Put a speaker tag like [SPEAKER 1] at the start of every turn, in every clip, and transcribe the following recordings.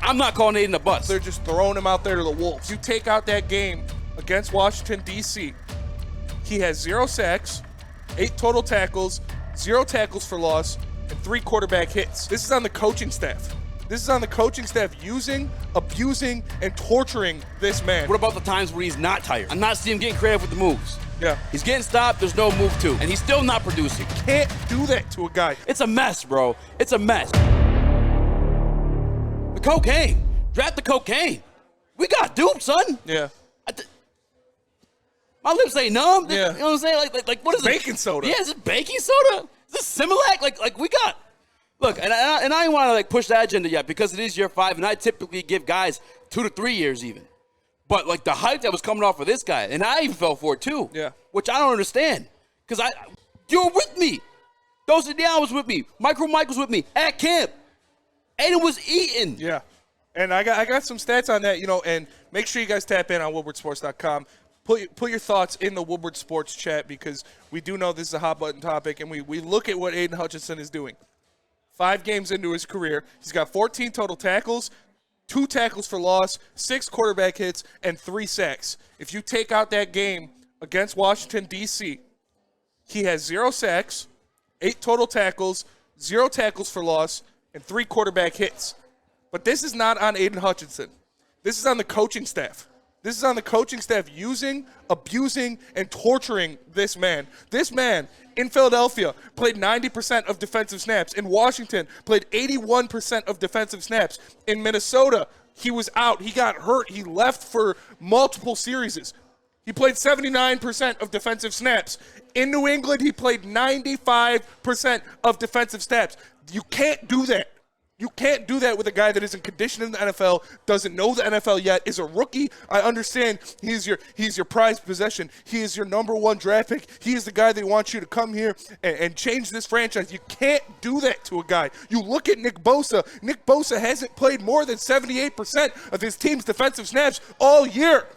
[SPEAKER 1] I'm not calling Aidan a bust.
[SPEAKER 2] They're just throwing him out there to the wolves. You take out that game against Washington, D.C., he has 0 sacks, 8 total tackles, 0 tackles for loss, and 3 quarterback hits. This is on the coaching staff. This is on the coaching staff using, abusing, and torturing this man.
[SPEAKER 1] What about the times where he's not tired? I'm not seeing him getting creative with the moves.
[SPEAKER 2] Yeah.
[SPEAKER 1] He's getting stopped, there's no move to, and he's still not producing.
[SPEAKER 2] Can't do that to a guy.
[SPEAKER 1] It's a mess, bro. It's a mess. The cocaine. Draft the cocaine. We got duped, son.
[SPEAKER 2] Yeah.
[SPEAKER 1] My lips ain't numb.
[SPEAKER 2] Yeah.
[SPEAKER 1] You know what I'm saying? Like what is it?
[SPEAKER 2] Baking soda.
[SPEAKER 1] Yeah, is it baking soda? Is this Similac? Like we got. Look, and I don't want to push that agenda yet because it is year 5, and I typically give guys 2 to 3 years even. But the hype that was coming off of this guy, and I even fell for it too.
[SPEAKER 2] Yeah.
[SPEAKER 1] Which I don't understand because you were with me. Those Dion was with me. Michael was with me at camp. Aidan was eating.
[SPEAKER 2] Yeah. And I got some stats on that, and make sure you guys tap in on woodwardsports.com. Put your thoughts in the Woodward Sports chat because we do know this is a hot button topic, and we look at what Aidan Hutchinson is doing. 5 games into his career, he's got 14 total tackles, 2 tackles for loss, 6 quarterback hits, and 3 sacks. If you take out that game against Washington, D.C., he has 0 sacks, 8 total tackles, 0 tackles for loss, and 3 quarterback hits. But this is not on Aidan Hutchinson. This is on the coaching staff. This is on the coaching staff using, abusing, and torturing this man. This man in Philadelphia played 90% of defensive snaps. In Washington, played 81% of defensive snaps. In Minnesota, he was out. He got hurt. He left for multiple series. He played 79% of defensive snaps. In New England, he played 95% of defensive snaps. You can't do that. You can't do that with a guy that isn't conditioned in the NFL, doesn't know the NFL yet, is a rookie. I understand he's your prized possession. He is your number 1 draft pick. He is the guy that wants you to come here and change this franchise. You can't do that to a guy. You look at Nick Bosa. Nick Bosa hasn't played more than 78% of his team's defensive snaps all year.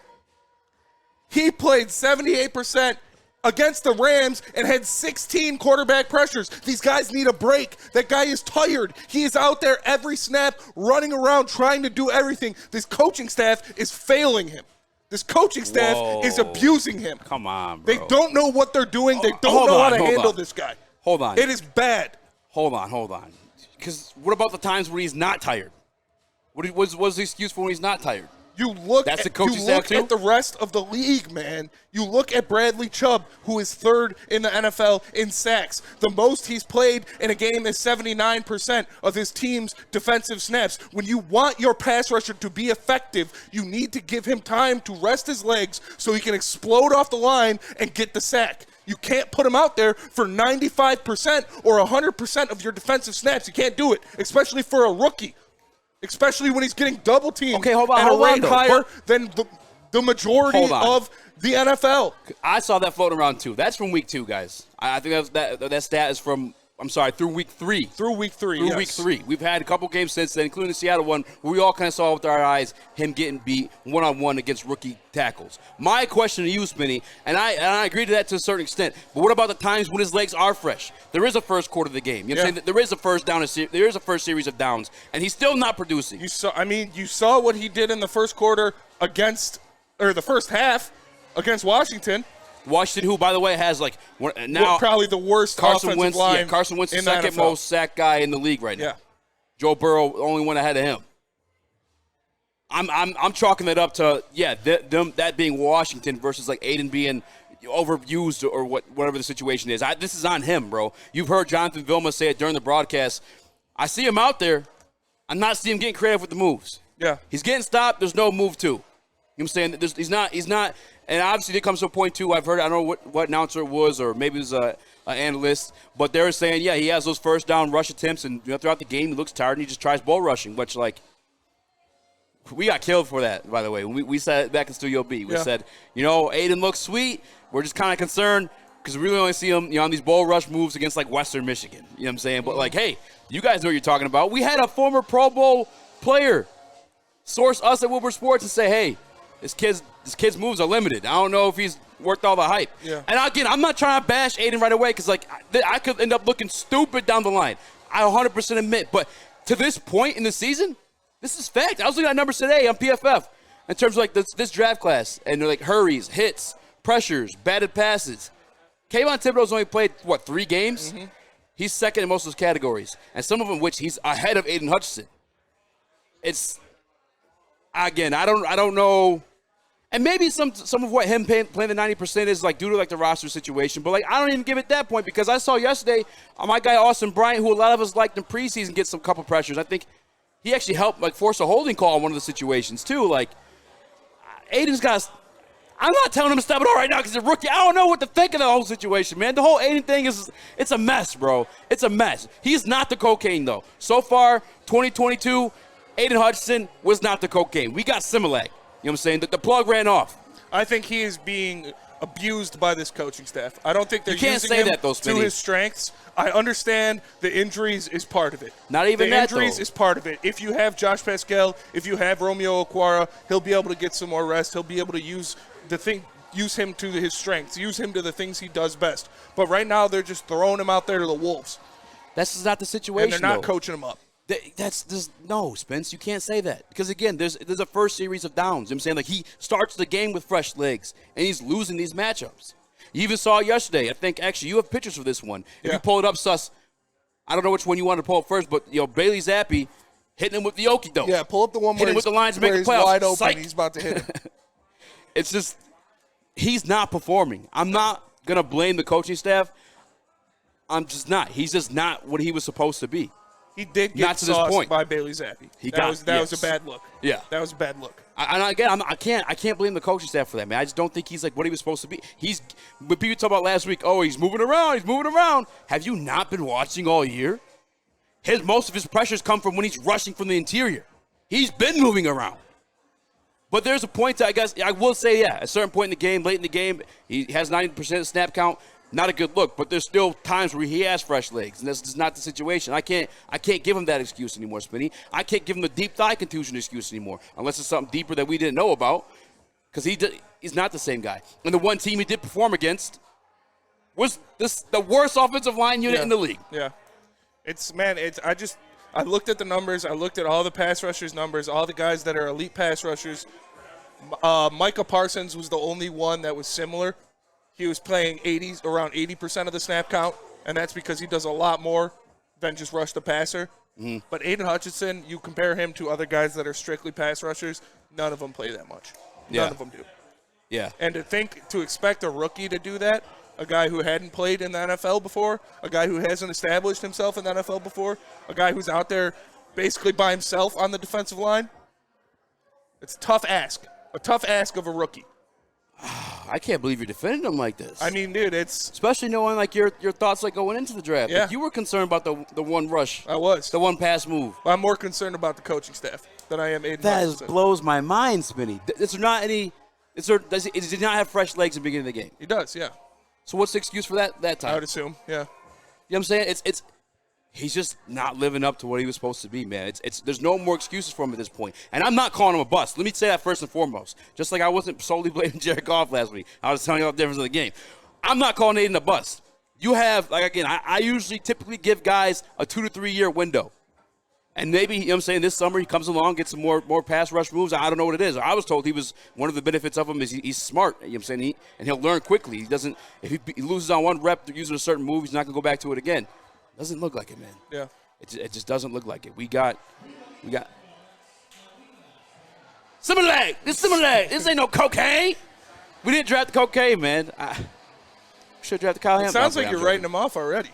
[SPEAKER 2] He played 78% against the Rams and had 16 quarterback pressures. These guys need a break. That guy is tired. He is out there every snap, running around, trying to do everything. This coaching staff is failing him. This coaching staff is abusing him.
[SPEAKER 1] Come on, bro.
[SPEAKER 2] They don't know what they're doing. They don't know how to handle this guy.
[SPEAKER 1] Hold on.
[SPEAKER 2] It is bad.
[SPEAKER 1] Hold on. Because what about the times where he's not tired? What's the excuse for when he's not tired?
[SPEAKER 2] You look at the rest of the league, man. You look at Bradley Chubb, who is 3rd in the NFL in sacks. The most he's played in a game is 79% of his team's defensive snaps. When you want your pass rusher to be effective, you need to give him time to rest his legs so he can explode off the line and get the sack. You can't put him out there for 95% or 100% of your defensive snaps. You can't do it, especially for a rookie. Especially when he's getting double teamed at a rate higher than the majority of the NFL.
[SPEAKER 1] I saw that floating around too. That's from week 2, guys. I think that stat is from, through week 3.
[SPEAKER 2] Through week 3,
[SPEAKER 1] Through week 3. We've had a couple games since then, including the Seattle one, where we all kind of saw with our eyes him getting beat one-on-one against rookie tackles. My question to you, Spinny, and I agree to that to a certain extent, but what about the times when his legs are fresh? There is a first quarter of the game. You know what I'm saying? There is a first down. There is a first series of downs, and he's still not producing.
[SPEAKER 2] You saw what he did in the first quarter the first half against Washington.
[SPEAKER 1] Washington, who, by the way, has now
[SPEAKER 2] probably the worst offensive line.
[SPEAKER 1] Yeah, Carson Wentz, the second
[SPEAKER 2] NFL.
[SPEAKER 1] most sack guy in the league right now. Yeah. Joe Burrow, only one ahead of him. I'm chalking that up to that being Washington versus Aidan being overused or whatever the situation is. This is on him, bro. You've heard Jonathan Vilma say it during the broadcast. I see him out there. I'm not seeing him getting creative with the moves.
[SPEAKER 2] Yeah,
[SPEAKER 1] he's getting stopped. There's no move to. You know what I'm saying? He's not. And obviously, there comes to a point, too, I've heard, I don't know what announcer it was, or maybe it was an analyst, but they were saying, he has those first down rush attempts, and throughout the game, he looks tired, and he just tries bull rushing, which, we got killed for that, by the way. We said it back in Studio B. We said, Aidan looks sweet. We're just kind of concerned because we really only see him, on these bull rush moves against, Western Michigan. You know what I'm saying? But, hey, you guys know what you're talking about. We had a former Pro Bowl player source us at Woodward Sports and say, hey, this kid's moves are limited. I don't know if he's worth all the hype. Yeah. And again, I'm not trying to bash Aidan right away because I could end up looking stupid down the line. I 100% admit. But to this point in the season, This is fact. I was looking at numbers today on PFF in terms of like this draft class, and they're like hurries, hits, pressures, batted passes. Kayvon Thibodeau's only played, 3 games? Mm-hmm. He's second in most of those categories, and some of them which he's ahead of Aidan Hutchinson. It's, again, I don't know. And maybe some of what him playing the 90% is like due to like the roster situation. But like I don't even give it that point because I saw yesterday my guy Austin Bryant, who a lot of us liked in preseason, get some couple pressures. I think he actually helped like force a holding call in one of the situations too. Like Aiden's got. I'm not telling him to step it all right now because he's a rookie. I don't know what to think of the whole situation, man. The whole Aidan thing it's a mess, bro. It's a mess. He's not the cocaine though. So far, 2022, Aidan Hutchinson was not the cocaine. We got Similac. You know what I'm saying? The plug ran off.
[SPEAKER 2] I think he is being abused by this coaching staff. I don't think they're using him to his strengths. I understand the injuries is part of it.
[SPEAKER 1] Not even that,
[SPEAKER 2] The injuries is part of it. If you have Josh Pascal, if you have Romeo Okwara, he'll be able to get some more rest. He'll be able to use him to his strengths, use him to the things he does best. But right now, they're just throwing him out there to the wolves.
[SPEAKER 1] That's just not the situation,
[SPEAKER 2] and they're not coaching him up.
[SPEAKER 1] No, Spence, you can't say that. Because, again, there's a first series of downs. You know what I'm saying? Like, he starts the game with fresh legs, and he's losing these matchups. You even saw it yesterday. I think, actually, you have pictures for this one. If you pull it up, Sus, I don't know which one you want to pull up first, but, Bailey Zappi hitting him with the okie-doke.
[SPEAKER 2] Yeah, pull up the one where
[SPEAKER 1] with the lines to make the playoffs.
[SPEAKER 2] Wide open.
[SPEAKER 1] Psych.
[SPEAKER 2] He's about to hit him.
[SPEAKER 1] It's just, he's not performing. I'm not going to blame the coaching staff. I'm just not. He's just not what he was supposed to be.
[SPEAKER 2] He did get sauced by Bailey Zappi. That was a bad look.
[SPEAKER 1] Yeah.
[SPEAKER 2] That was a bad look.
[SPEAKER 1] I can't blame the coaching staff for that, man. I just don't think he's like what he was supposed to be. When people talk about last week, he's moving around. Have you not been watching all year? Most of his pressures come from when he's rushing from the interior. He's been moving around. But there's a point I guess I will say, at a certain point in the game, late in the game, he has 90% snap count. Not a good look, but there's still times where he has fresh legs, and that's just not the situation. I can't give him that excuse anymore, Spinny. I can't give him the deep thigh contusion excuse anymore, unless it's something deeper that we didn't know about, because he's not the same guy. And the one team he did perform against was the worst offensive line unit in the league.
[SPEAKER 2] Yeah, I looked at the numbers. I looked at all the pass rushers' numbers, all the guys that are elite pass rushers. Micah Parsons was the only one that was similar. He was playing around 80% of the snap count, and that's because he does a lot more than just rush the passer. Mm-hmm. But Aidan Hutchinson, you compare him to other guys that are strictly pass rushers, none of them play that much. None of them do.
[SPEAKER 1] Yeah.
[SPEAKER 2] And to expect a rookie to do that, a guy who hadn't played in the NFL before, a guy who hasn't established himself in the NFL before, a guy who's out there basically by himself on the defensive line, it's a tough ask of a rookie.
[SPEAKER 1] I can't believe you're defending him like this.
[SPEAKER 2] I mean, dude, it's
[SPEAKER 1] especially knowing like your thoughts like going into the draft.
[SPEAKER 2] Yeah.
[SPEAKER 1] Like, you were concerned about the one rush.
[SPEAKER 2] I was.
[SPEAKER 1] The one pass move.
[SPEAKER 2] I'm more concerned about the coaching staff than I am Aidan Hutchinson.
[SPEAKER 1] That blows my mind, Spinny. Does he not have fresh legs at the beginning of the game?
[SPEAKER 2] He does, yeah.
[SPEAKER 1] So what's the excuse for that time?
[SPEAKER 2] I would assume, yeah.
[SPEAKER 1] You know what I'm saying? It's he's just not living up to what he was supposed to be, man. There's no more excuses for him at this point. And I'm not calling him a bust. Let me say that first and foremost. Just like I wasn't solely blaming Jared Goff last week. I was telling you all the difference of the game. I'm not calling Aidan a bust. You have, I usually typically give guys a 2 to 3 year window. And maybe, you know what I'm saying, this summer he comes along, gets some more pass rush moves. I don't know what it is. I was told one of the benefits of him is he's smart. You know what I'm saying? And he'll learn quickly. If he loses on one rep using a certain move, he's not going to go back to it again. Doesn't look like it, man.
[SPEAKER 2] Yeah.
[SPEAKER 1] It just doesn't look like it. We got Similac. This ain't no cocaine. We didn't draft the cocaine, man. Should have drafted Kyle Hamilton.
[SPEAKER 2] It sounds like you're writing him off already.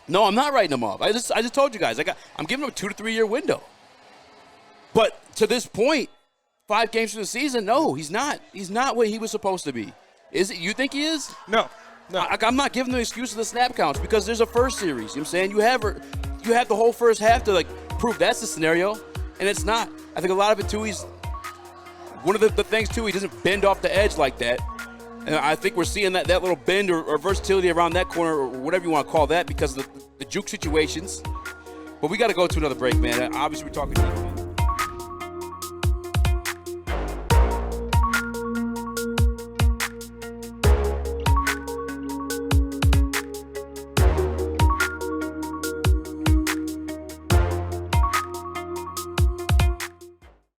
[SPEAKER 1] No, I'm not writing him off. I just told you guys. I'm giving him a 2 to 3 year window. But to this point, 5 games through the season, no, he's not. He's not what he was supposed to be. Is it? You think he is?
[SPEAKER 2] No.
[SPEAKER 1] I'm not giving the excuse of the snap counts because there's a first series. You know what I'm saying? You have the whole first half to prove that's the scenario, and it's not. I think a lot of it too. One of the things too. He doesn't bend off the edge like that, and I think we're seeing that little bend or versatility around that corner or whatever you want to call that because of the juke situations. But we got to go to another break, man. Obviously, we're talking defense.